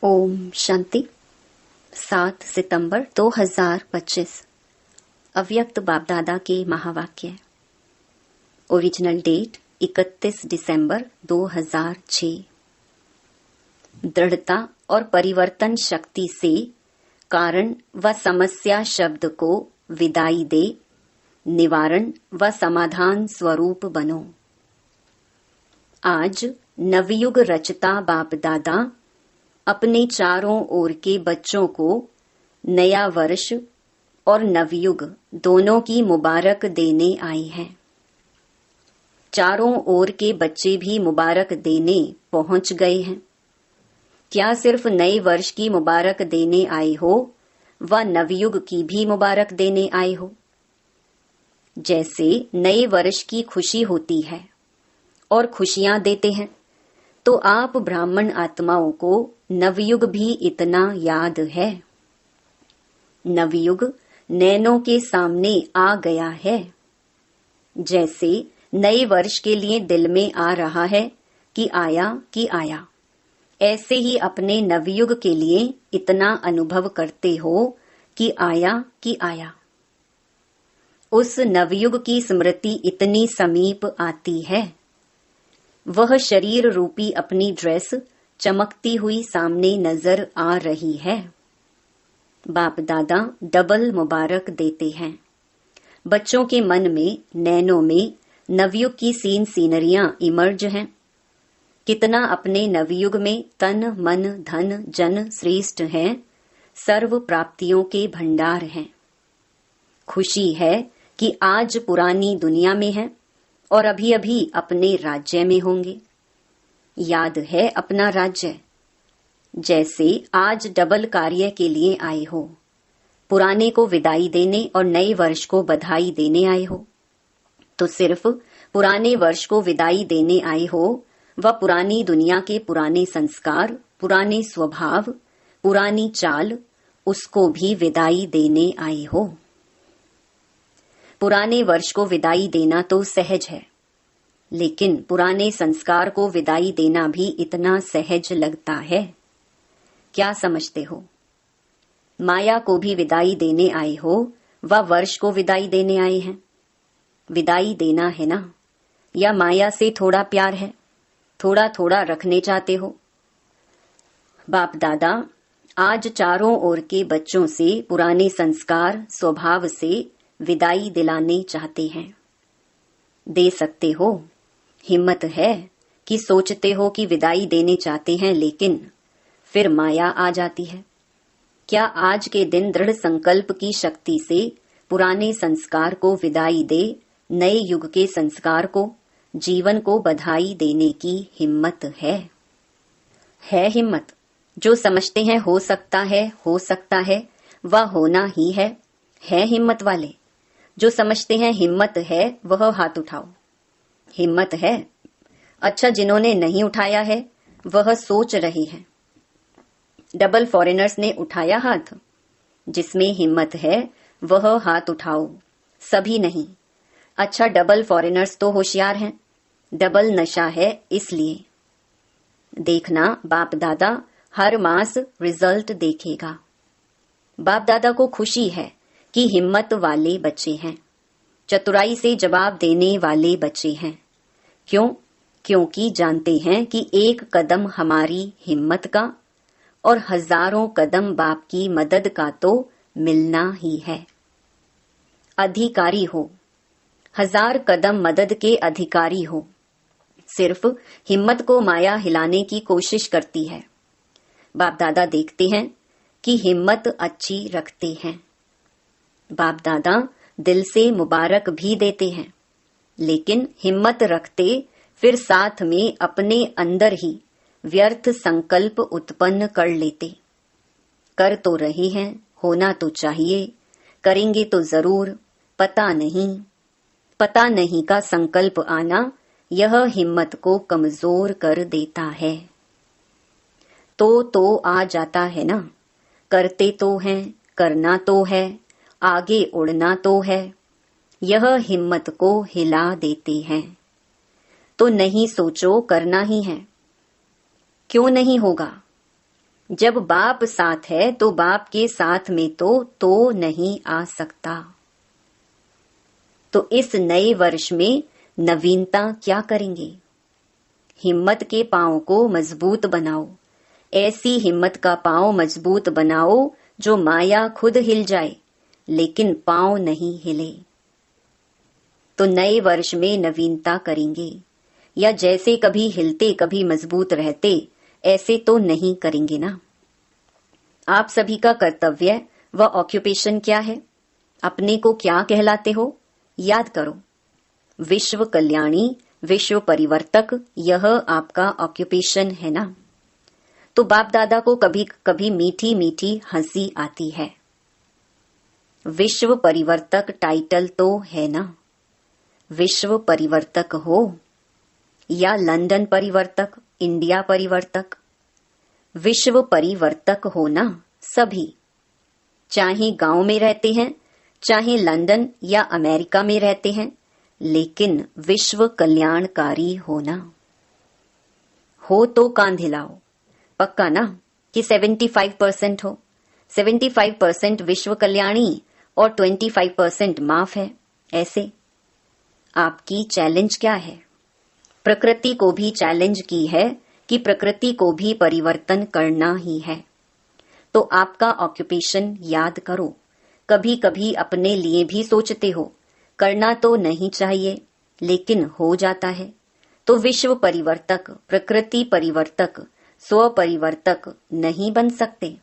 ओम शांति। 7 सितंबर 2025 अव्यक्त बाप दादा के महावाक्य। ओरिजिनल डेट 31 दिसंबर 2006। दृढ़ता और परिवर्तन शक्ति से कारण व समस्या शब्द को विदाई दे, निवारण व समाधान स्वरूप बनो। आज नवयुग रचता बाप दादा अपने चारों ओर के बच्चों को नया वर्ष और नवयुग दोनों की मुबारक देने आए हैं। चारों ओर के बच्चे भी मुबारक देने पहुंच गए हैं। क्या सिर्फ नए वर्ष की मुबारक देने आए हो व नवयुग की भी मुबारक देने आए हो? जैसे नए वर्ष की खुशी होती है और खुशियां देते हैं, तो आप ब्राह्मण आत्माओं को नवयुग भी इतना याद है। नवयुग नैनों के सामने आ गया है। जैसे नए वर्ष के लिए दिल में आ रहा है कि आया, ऐसे ही अपने नवयुग के लिए इतना अनुभव करते हो कि आया। उस नवयुग की स्मृति इतनी समीप आती है। वह शरीर रूपी अपनी ड्रेस चमकती हुई सामने नजर आ रही है। बाप दादा डबल मुबारक देते हैं। बच्चों के मन में, नैनों में नवयुग की सीनरियां इमर्ज हैं। कितना अपने नवयुग में तन मन धन जन श्रेष्ठ हैं, सर्व प्राप्तियों के भंडार हैं। खुशी है कि आज पुरानी दुनिया में है और अभी अभी अपने राज्य में होंगे। याद है अपना राज्य। जैसे आज डबल कार्य के लिए आए हो, पुराने को विदाई देने और नए वर्ष को बधाई देने आए हो। तो सिर्फ पुराने वर्ष को विदाई देने आए हो व पुरानी दुनिया के पुराने संस्कार, पुराने स्वभाव, पुरानी चाल, उसको भी विदाई देने आए हो। पुराने वर्ष को विदाई देना तो सहज है, लेकिन पुराने संस्कार को विदाई देना भी इतना सहज लगता है। क्या समझते हो? माया को भी विदाई देने आए हो व वर्ष को विदाई देने आए हैं। विदाई देना है ना? या माया से थोड़ा प्यार है, थोड़ा थोड़ा रखने चाहते हो? बाप दादा आज चारों ओर के बच्चों से पुराने संस्कार स्वभाव से विदाई दिलाने चाहते हैं। दे सकते हो? हिम्मत है कि सोचते हो कि विदाई देने चाहते हैं, लेकिन फिर माया आ जाती है। क्या आज के दिन दृढ़ संकल्प की शक्ति से पुराने संस्कार को विदाई दे, नए युग के संस्कार को, जीवन को बधाई देने की हिम्मत है? है हिम्मत? जो समझते हैं हो सकता है वह होना ही है हिम्मत वाले? जो समझते हैं हिम्मत है वह हाथ उठाओ। हिम्मत है? अच्छा, जिन्होंने नहीं उठाया है वह सोच रहे हैं। डबल फॉरेनर्स ने उठाया हाथ। जिसमें हिम्मत है वह हाथ उठाओ, सभी नहीं। अच्छा, डबल फॉरेनर्स तो होशियार हैं, डबल नशा है इसलिए। देखना, बाप दादा हर मास रिजल्ट देखेगा। बाप दादा को खुशी है कि हिम्मत वाले बच्चे हैं, चतुराई से जवाब देने वाले बच्चे हैं। क्यों? क्योंकि जानते हैं कि एक कदम हमारी हिम्मत का और हजारों कदम बाप की मदद का तो मिलना ही है। अधिकारी हो, 1000 कदम मदद के अधिकारी हो। सिर्फ हिम्मत को माया हिलाने की कोशिश करती है। बाप दादा देखते हैं कि हिम्मत अच्छी रखते हैं। बाप दादा दिल से मुबारक भी देते हैं, लेकिन हिम्मत रखते फिर साथ में अपने अंदर ही व्यर्थ संकल्प उत्पन्न कर लेते। कर तो रहे हैं, होना तो चाहिए, करेंगे तो जरूर, पता नहीं का संकल्प आना यह हिम्मत को कमजोर कर देता है। तो आ जाता है ना? करते तो हैं, करना तो है, आगे उड़ना तो है, यह हिम्मत को हिला देते हैं। तो नहीं सोचो, करना ही है। क्यों नहीं होगा? जब बाप साथ है तो बाप के साथ में तो नहीं आ सकता। तो इस नए वर्ष में नवीनता क्या करेंगे? हिम्मत के पांव को मजबूत बनाओ। ऐसी हिम्मत का पांव मजबूत बनाओ जो माया खुद हिल जाए लेकिन पांव नहीं हिले। तो नए वर्ष में नवीनता करेंगे या जैसे कभी हिलते कभी मजबूत रहते ऐसे तो नहीं करेंगे ना। आप सभी का कर्तव्य व ऑक्यूपेशन क्या है? अपने को क्या कहलाते हो? याद करो, विश्व कल्याणी, विश्व परिवर्तक, यह आपका ऑक्यूपेशन है ना। तो बाप दादा को कभी कभी मीठी मीठी हंसी आती है। विश्व परिवर्तक टाइटल तो है ना। विश्व परिवर्तक हो या लंदन परिवर्तक, इंडिया परिवर्तक, विश्व परिवर्तक हो ना सभी। चाहे गांव में रहते हैं, चाहे लंदन या अमेरिका में रहते हैं, लेकिन विश्व कल्याणकारी होना हो तो कांध हिलाओ। पक्का ना कि 75% हो। 75% विश्व कल्याणी और 25% माफ है। ऐसे आपकी चैलेंज क्या है? प्रकृति को भी चैलेंज की है कि प्रकृति को भी परिवर्तन करना ही है। तो आपका ऑक्यूपेशन याद करो। कभी कभी अपने लिए भी सोचते हो, करना तो नहीं चाहिए लेकिन हो जाता है। तो विश्व परिवर्तक, प्रकृति परिवर्तक, स्व परिवर्तक नहीं बन सकते?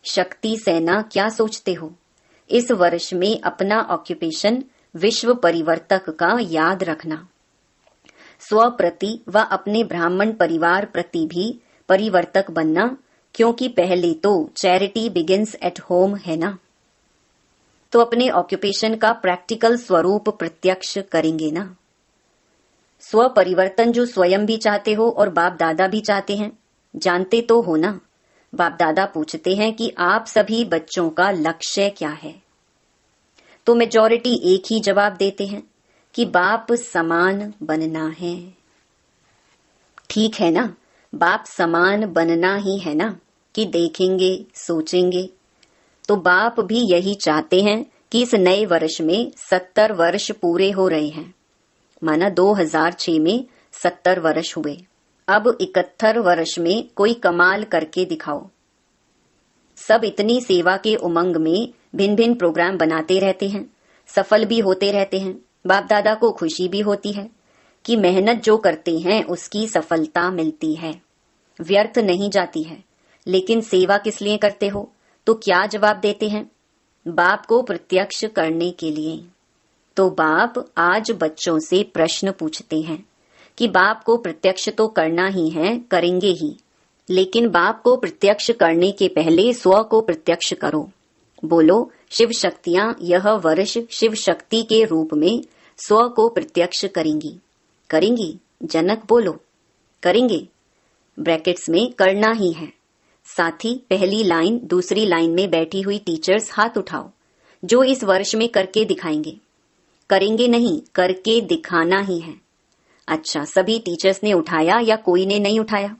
शक्ति सेना क्या सोचते हो? इस वर्ष में अपना ऑक्यूपेशन विश्व परिवर्तक का याद रखना। स्व प्रति व अपने ब्राह्मण परिवार प्रति भी परिवर्तक बनना, क्योंकि पहले तो चैरिटी बिगिंस एट होम है ना। तो अपने ऑक्यूपेशन का प्रैक्टिकल स्वरूप प्रत्यक्ष करेंगे ना। स्व परिवर्तन जो स्वयं भी चाहते हो और बाप दादा भी चाहते हैं, जानते तो हो ना। बाप दादा पूछते हैं कि आप सभी बच्चों का लक्ष्य क्या है? तो मेजॉरिटी एक ही जवाब देते हैं कि बाप समान बनना है। ठीक है ना, बाप समान बनना ही है ना कि देखेंगे सोचेंगे। तो बाप भी यही चाहते हैं कि इस नए वर्ष में 70 वर्ष पूरे हो रहे हैं। माना 2006 में 70 वर्ष हुए, अब 71 वर्ष में कोई कमाल करके दिखाओ। सब इतनी सेवा के उमंग में भिन्न भिन्न प्रोग्राम बनाते रहते हैं, सफल भी होते रहते हैं। बाप दादा को खुशी भी होती है कि मेहनत जो करते हैं उसकी सफलता मिलती है, व्यर्थ नहीं जाती है। लेकिन सेवा किस लिए करते हो? तो क्या जवाब देते हैं? बाप को प्रत्यक्ष करने के लिए। तो बाप आज बच्चों से प्रश्न पूछते हैं कि बाप को प्रत्यक्ष तो करना ही है, करेंगे ही, लेकिन बाप को प्रत्यक्ष करने के पहले स्व को प्रत्यक्ष करो। बोलो, शिव शक्तियां यह वर्ष शिव शक्ति के रूप में स्व को प्रत्यक्ष करेंगी। करेंगी? जनक बोलो, करेंगे। ब्रैकेट्स में करना ही है। साथ ही पहली लाइन दूसरी लाइन में बैठी हुई टीचर्स हाथ उठाओ जो इस वर्ष में करके दिखाएंगे। करेंगे नहीं, करके दिखाना ही है। अच्छा, सभी टीचर्स ने उठाया या कोई ने नहीं उठाया?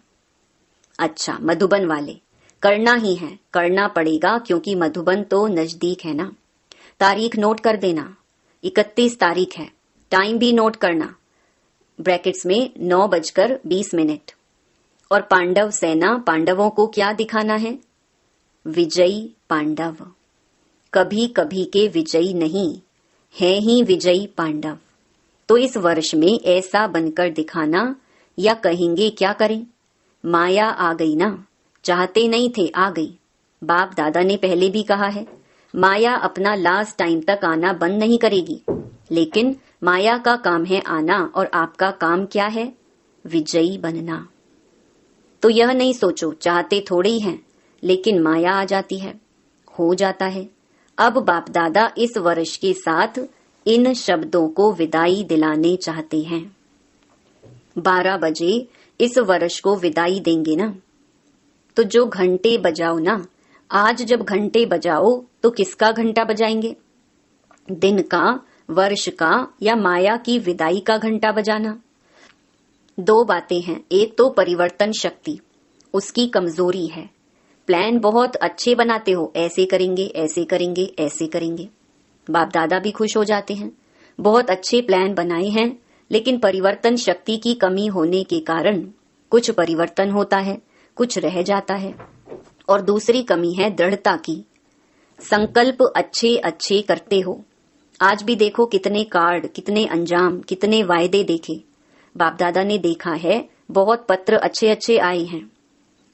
अच्छा, मधुबन वाले, करना ही है, करना पड़ेगा क्योंकि मधुबन तो नजदीक है ना। तारीख नोट कर देना, 31 तारीख है। टाइम भी नोट करना, ब्रैकेट्स में 9:20। और पांडव सेना, पांडवों को क्या दिखाना है? विजयी पांडव। कभी कभी के विजयी नहीं, है ही विजयी पांडव। तो इस वर्ष में ऐसा बनकर दिखाना, या कहेंगे क्या करें? माया आ गई ना, चाहते नहीं थे, आ गई। बाप दादा ने पहले भी कहा है, माया अपना लास्ट टाइम तक आना बंद नहीं करेगी, लेकिन माया का काम है आना और आपका काम क्या है? विजयी बनना। तो यह नहीं सोचो चाहते थोड़े ही हैं, लेकिन माया आ जाती है, हो जाता है। अब बाप दादा इस वर्ष के साथ इन शब्दों को विदाई दिलाने चाहते हैं। 12 बजे इस वर्ष को विदाई देंगे ना। तो जो घंटे बजाओ ना, आज जब घंटे बजाओ तो किसका घंटा बजाएंगे? दिन का, वर्ष का, या माया की विदाई का घंटा बजाना? दो बातें हैं। एक तो परिवर्तन शक्ति, उसकी कमजोरी है, प्लान बहुत अच्छे बनाते हो, ऐसे करेंगे, ऐसे करेंगे, ऐसे करेंगे। बाप दादा भी खुश हो जाते हैं। बहुत अच्छे प्लान बनाए हैं, लेकिन परिवर्तन शक्ति की कमी होने के कारण कुछ परिवर्तन होता है, कुछ रह जाता है। और दूसरी कमी है दृढ़ता की। संकल्प अच्छे अच्छे करते हो। आज भी देखो कितने कार्ड, कितने अंजाम, कितने वायदे देखे। बाप दादा ने देखा है, बहुत पत्र अच्छे अच्छे आए हैं,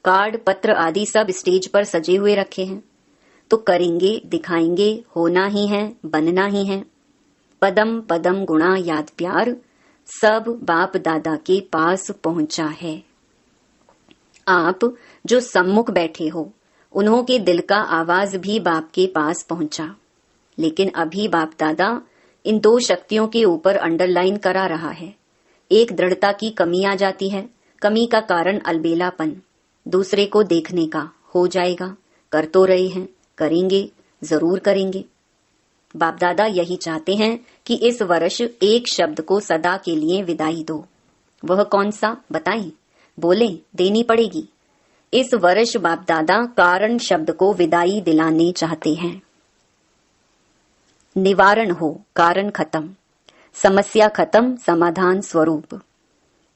कार्ड पत्र आदि सब स्टेज पर सजे हुए रखे हैं। तो करेंगे, दिखाएंगे, होना ही है, बनना ही है। पदम पदम गुणा याद प्यार सब बाप दादा के पास पहुंचा है। आप जो सम्मुख बैठे हो, उन्हों के दिल का आवाज भी बाप के पास पहुंचा। लेकिन अभी बाप दादा इन दो शक्तियों के ऊपर अंडरलाइन करा रहा है। एक दृढ़ता की कमी आ जाती है, कमी का कारण अलबेलापन, दूसरे को देखने का। हो जाएगा, कर तो रहे हैं, करेंगे, जरूर करेंगे। बाप दादा यही चाहते हैं कि इस वर्ष एक शब्द को सदा के लिए विदाई दो। वह कौन सा बताएं? बोले, देनी पड़ेगी। इस वर्ष बाप दादा कारण शब्द को विदाई दिलाने चाहते हैं। निवारण हो, कारण खत्म, समस्या खत्म, समाधान स्वरूप।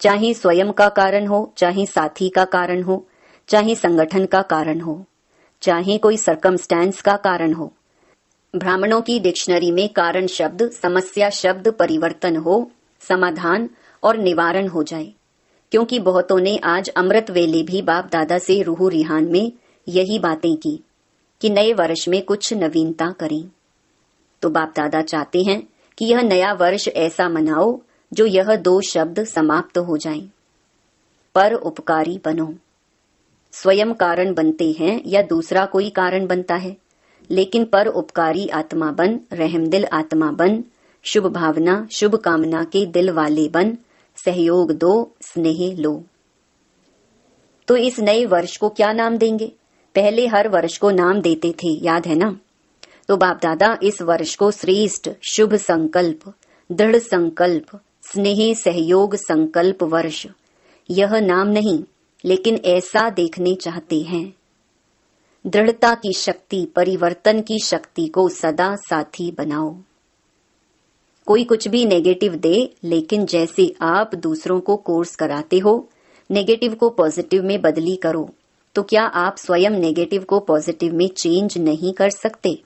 चाहे स्वयं का कारण हो, चाहे साथी का कारण हो, चाहे संगठन का कारण हो, चाहे कोई सर्कमस्टेंस का कारण हो। ब्राह्मणों की डिक्शनरी में कारण शब्द, समस्या शब्द परिवर्तन हो, समाधान और निवारण हो जाए। क्योंकि बहुतों ने आज अमृत वेले भी बाप दादा से रूह रिहान में यही बातें की कि नए वर्ष में कुछ नवीनता करें। तो बाप दादा चाहते हैं कि यह नया वर्ष ऐसा मनाओ जो यह दो शब्द समाप्त हो जाएं। पर उपकारी बनो। स्वयं कारण बनते हैं या दूसरा कोई कारण बनता है, लेकिन पर उपकारी आत्मा बन, रहमदिल आत्मा बन, शुभ भावना शुभ कामना के दिल वाले बन, सहयोग दो, स्नेह लो। तो इस नए वर्ष को क्या नाम देंगे? पहले हर वर्ष को नाम देते थे, याद है ना? तो बाप दादा इस वर्ष को श्रेष्ठ शुभ संकल्प, दृढ़ संकल्प, स्नेह सहयोग संकल्प वर्ष, यह नाम नहीं, लेकिन ऐसा देखने चाहते हैं। दृढ़ता की शक्ति, परिवर्तन की शक्ति को सदा साथी बनाओ। कोई कुछ भी नेगेटिव दे, लेकिन जैसे आप दूसरों को कोर्स कराते हो, नेगेटिव को पॉजिटिव में बदली करो, तो क्या आप स्वयं नेगेटिव को पॉजिटिव में चेंज नहीं कर सकते?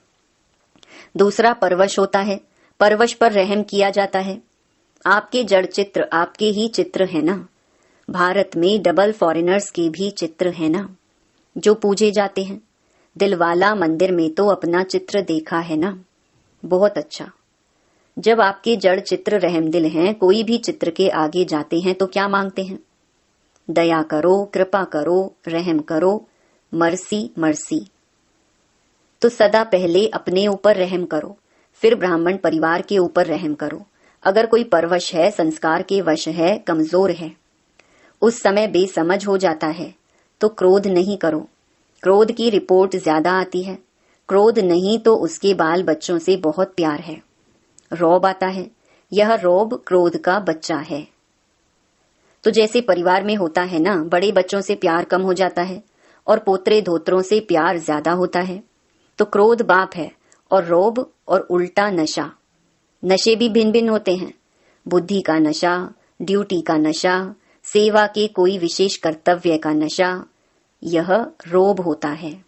दूसरा परवश होता है, परवश पर रहम किया जाता है। आपके जड़ चित्र आपके ही चित्र है ना। भारत में डबल फॉरेनर्स के भी चित्र है ना, जो पूजे जाते हैं। दिलवाला मंदिर में तो अपना चित्र देखा है ना। बहुत अच्छा। जब आपके जड़ चित्र रहमदिल हैं, कोई भी चित्र के आगे जाते हैं तो क्या मांगते हैं? दया करो, कृपा करो, रहम करो, मर्सी मर्सी। तो सदा पहले अपने ऊपर रहम करो, फिर ब्राह्मण परिवार के ऊपर रहम करो। अगर कोई परवश है, संस्कार के वश है, कमजोर है, उस समय बेसमझ हो जाता है, तो क्रोध नहीं करो। क्रोध की रिपोर्ट ज्यादा आती है। क्रोध नहीं तो उसके बाल बच्चों से बहुत प्यार है। रौब आता है, यह रौब क्रोध का बच्चा है। तो जैसे परिवार में होता है ना, बड़े बच्चों से प्यार कम हो जाता है और पोतरे धोत्रों से प्यार ज्यादा होता है। तो क्रोध बाप है और रौब और उल्टा नशा। नशे भी भिन्न भिन्न होते हैं। बुद्धि का नशा, ड्यूटी का नशा, सेवा के कोई विशेष कर्तव्य का नशा, यह रोब होता है।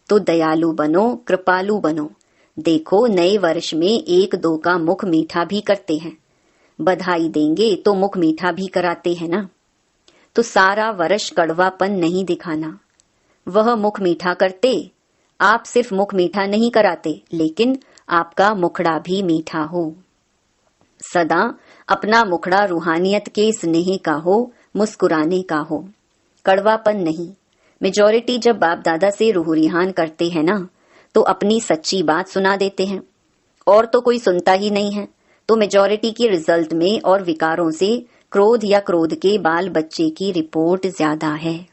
तो दयालु बनो, कृपालु बनो। देखो नए वर्ष में एक दो का मुख मीठा भी करते हैं। बधाई देंगे तो मुख मीठा भी कराते हैं ना। तो सारा वर्ष कड़वापन नहीं दिखाना। वह मुख मीठा करते, आप सिर्फ मुख मीठा नहीं कराते, लेकिन आपका मुखड़ा भी मीठा हो। सदा अपना मुखड़ा रूहानियत के स्नेह का हो, मुस्कुराने का हो, कड़वापन नहीं। मेजॉरिटी जब बाप दादा से रूह रिहान करते हैं ना, तो अपनी सच्ची बात सुना देते हैं, और तो कोई सुनता ही नहीं है। तो मेजॉरिटी के रिजल्ट में और विकारों से क्रोध या क्रोध के बाल बच्चे की रिपोर्ट ज्यादा है।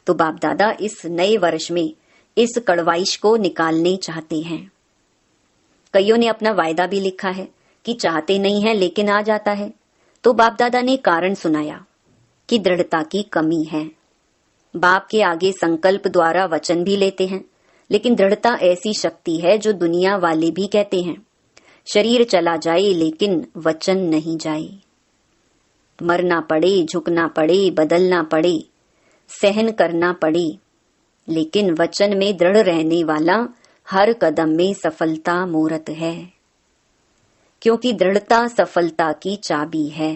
तो बाप दादा इस नए वर्ष में इस कड़वाइश को निकालने चाहते हैं। कईयों ने अपना वायदा भी लिखा है कि चाहते नहीं है लेकिन आ जाता है। तो बाप दादा ने कारण सुनाया कि दृढ़ता की कमी है। बाप के आगे संकल्प द्वारा वचन भी लेते हैं, लेकिन दृढ़ता ऐसी शक्ति है जो दुनिया वाले भी कहते हैं। शरीर चला जाए लेकिन वचन नहीं जाए। मरना पड़े, झुकना पड़े, बदलना पड़े, सहन करना पड़े, लेकिन वचन में दृढ़ रहने वाला हर कदम में सफलता मूरत है, क्योंकि दृढ़ता सफलता की चाबी है।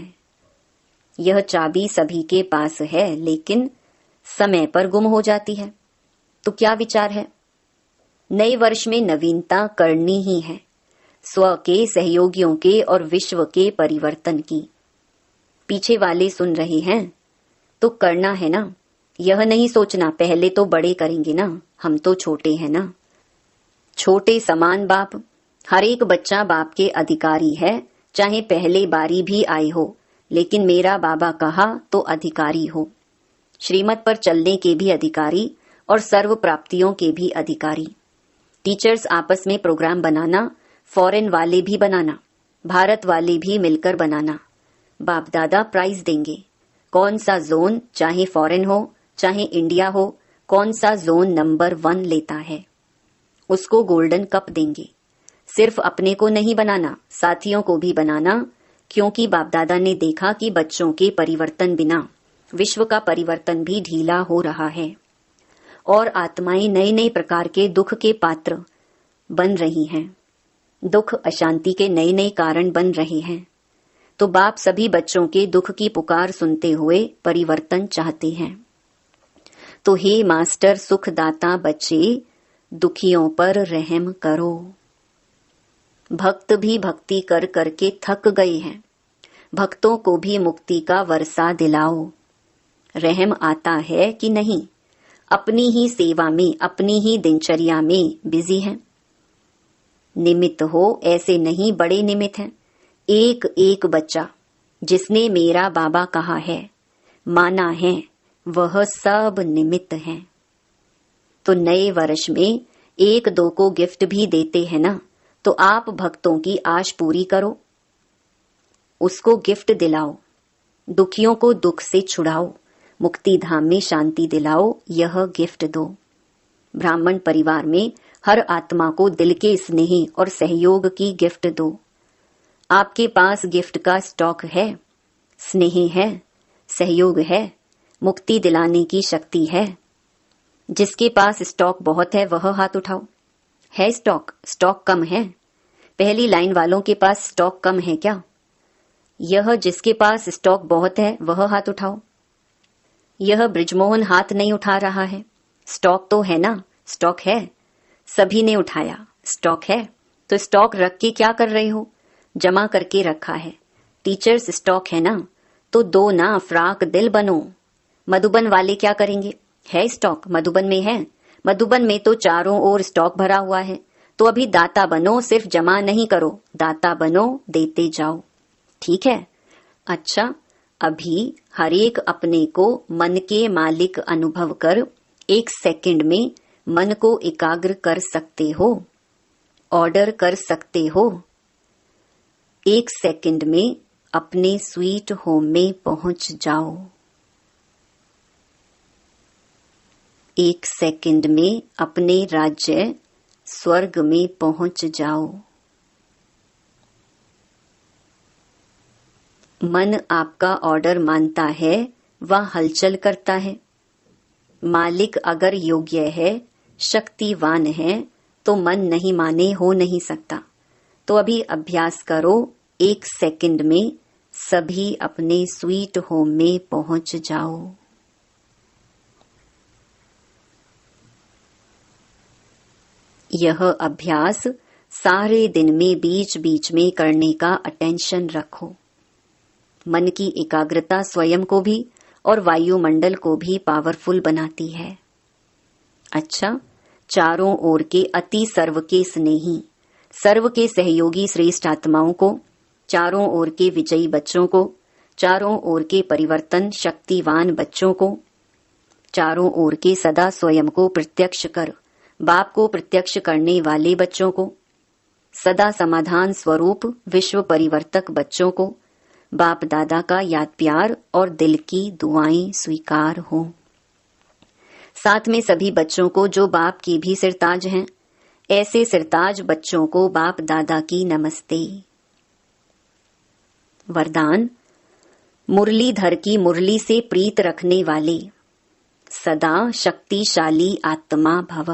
यह चाबी सभी के पास है, लेकिन समय पर गुम हो जाती है। तो क्या विचार है? नए वर्ष में नवीनता करनी ही है, स्व के, सहयोगियों के और विश्व के परिवर्तन की। पीछे वाले सुन रहे हैं तो करना है ना। यह नहीं सोचना पहले तो बड़े करेंगे ना, हम तो छोटे हैं ना। छोटे समान बाप, हर एक बच्चा बाप के अधिकारी है, चाहे पहले बारी भी आए हो, लेकिन मेरा बाबा कहा तो अधिकारी हो। श्रीमत पर चलने के भी अधिकारी और सर्व प्राप्तियों के भी अधिकारी। टीचर्स आपस में प्रोग्राम बनाना, फॉरेन वाले भी बनाना, भारत वाले भी मिलकर बनाना। बाप दादा प्राइज देंगे। कौन सा जोन, चाहे फॉरेन हो चाहे इंडिया हो, कौन सा जोन नंबर 1 लेता है उसको गोल्डन कप देंगे। सिर्फ अपने को नहीं बनाना, साथियों को भी बनाना, क्योंकि बाप दादा ने देखा कि बच्चों के परिवर्तन बिना विश्व का परिवर्तन भी ढीला हो रहा है और आत्माएं नए नए प्रकार के दुख के पात्र बन रही हैं। दुख अशांति के नए नए कारण बन रहे हैं। तो बाप सभी बच्चों के दुख की पुकार सुनते हुए परिवर्तन चाहते हैं। तो हे मास्टर सुखदाता बच्चे, दुखियों पर रहम करो। भक्त भी भक्ति कर करके थक गए हैं, भक्तों को भी मुक्ति का वर्षा दिलाओ। रहम आता है कि नहीं? अपनी ही सेवा में, अपनी ही दिनचर्या में बिजी हैं। निमित्त हो, ऐसे नहीं बड़े निमित्त हैं। एक एक बच्चा जिसने मेरा बाबा कहा है, माना है, वह सब निमित्त हैं। तो नए वर्ष में एक दो को गिफ्ट भी देते हैं ना, तो आप भक्तों की आश पूरी करो, उसको गिफ्ट दिलाओ। दुखियों को दुख से छुड़ाओ, मुक्ति धाम में शांति दिलाओ, यह गिफ्ट दो। ब्राह्मण परिवार में हर आत्मा को दिल के स्नेह और सहयोग की गिफ्ट दो। आपके पास गिफ्ट का स्टॉक है, स्नेह है, सहयोग है, मुक्ति दिलाने की शक्ति है। जिसके पास स्टॉक बहुत है वह हाथ उठाओ। है स्टॉक? स्टॉक कम है? पहली लाइन वालों के पास स्टॉक कम है क्या? यह जिसके पास स्टॉक बहुत है वह हाथ उठाओ। यह ब्रिजमोहन हाथ नहीं उठा रहा है। स्टॉक तो है ना? स्टॉक है। सभी ने उठाया। स्टॉक है तो स्टॉक रख के क्या कर रहे हो? जमा करके रखा है। टीचर्स स्टॉक है ना, तो दो ना फ्राक दिल बनो। मधुबन वाले क्या करेंगे? है स्टॉक, मधुबन में है। मधुबन में तो चारों ओर स्टॉक भरा हुआ है, तो अभी दाता बनो, सिर्फ जमा नहीं करो, दाता बनो, देते जाओ। ठीक है? अच्छा, अभी हरेक अपने को मन के मालिक अनुभव कर 1 सेकंड में मन को एकाग्र कर सकते हो, ऑर्डर कर सकते हो। 1 सेकंड में अपने स्वीट होम में पहुंच जाओ। 1 सेकंड में अपने राज्य स्वर्ग में पहुंच जाओ। मन आपका ऑर्डर मानता है, वह हलचल करता है। मालिक अगर योग्य है, शक्तिवान है, तो मन नहीं माने हो नहीं सकता। तो अभी अभ्यास करो, 1 सेकंड में सभी अपने स्वीट होम में पहुंच जाओ। यह अभ्यास सारे दिन में बीच बीच में करने का अटेंशन रखो। मन की एकाग्रता स्वयं को भी और वायुमंडल को भी पावरफुल बनाती है। अच्छा, चारों ओर के अति सर्व के स्नेही, सर्व के सहयोगी श्रेष्ठ आत्माओं को, चारों ओर के विजयी बच्चों को, चारों ओर के परिवर्तन शक्तिवान बच्चों को, चारों ओर के सदा स्वयं को प्रत्यक्ष कर बाप को प्रत्यक्ष करने वाले बच्चों को, सदा समाधान स्वरूप विश्व परिवर्तक बच्चों को, बाप दादा का याद प्यार और दिल की दुआएं स्वीकार हो। साथ में सभी बच्चों को जो बाप के भी सिरताज हैं, ऐसे सिरताज बच्चों को बाप दादा की नमस्ते। वरदान। मुरलीधर की मुरली से प्रीत रखने वाले सदा शक्तिशाली आत्मा भव।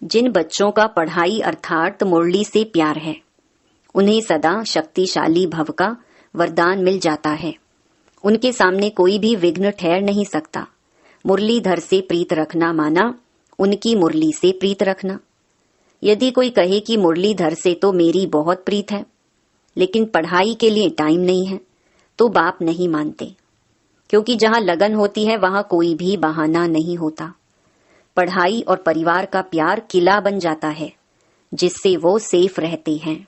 जिन बच्चों का पढ़ाई अर्थात मुरली से प्यार है, उन्हें सदा शक्तिशाली भव का वरदान मिल जाता है। उनके सामने कोई भी विघ्न ठहर नहीं सकता। मुरलीधर से प्रीत रखना माना उनकी मुरली से प्रीत रखना। यदि कोई कहे कि मुरलीधर से तो मेरी बहुत प्रीत है, लेकिन पढ़ाई के लिए टाइम नहीं है, तो बाप नहीं मानते, क्योंकि जहां लगन होती है वहां कोई भी बहाना नहीं होता। पढ़ाई और परिवार का प्यार किला बन जाता है, जिससे वो सेफ रहते हैं।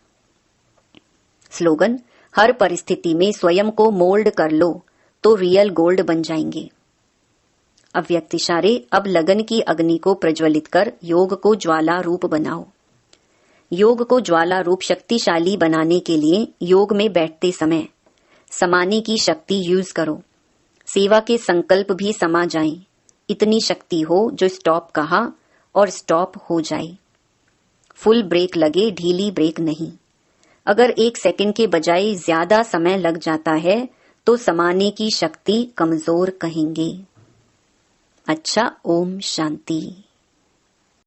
स्लोगन। हर परिस्थिति में स्वयं को मोल्ड कर लो तो रियल गोल्ड बन जाएंगे। अव्यक्त इशारे। अब लगन की अग्नि को प्रज्वलित कर योग को ज्वाला रूप बनाओ। योग को ज्वाला रूप शक्तिशाली बनाने के लिए योग में बैठते समय समाने की शक्ति यूज करो। सेवा के संकल्प भी समा जाएं। इतनी शक्ति हो जो स्टॉप कहा और स्टॉप हो जाए। फुल ब्रेक लगे, ढीली ब्रेक नहीं। अगर 1 सेकंड के बजाय ज्यादा समय लग जाता है तो समाने की शक्ति कमजोर कहेंगे। अच्छा, ओम शांति।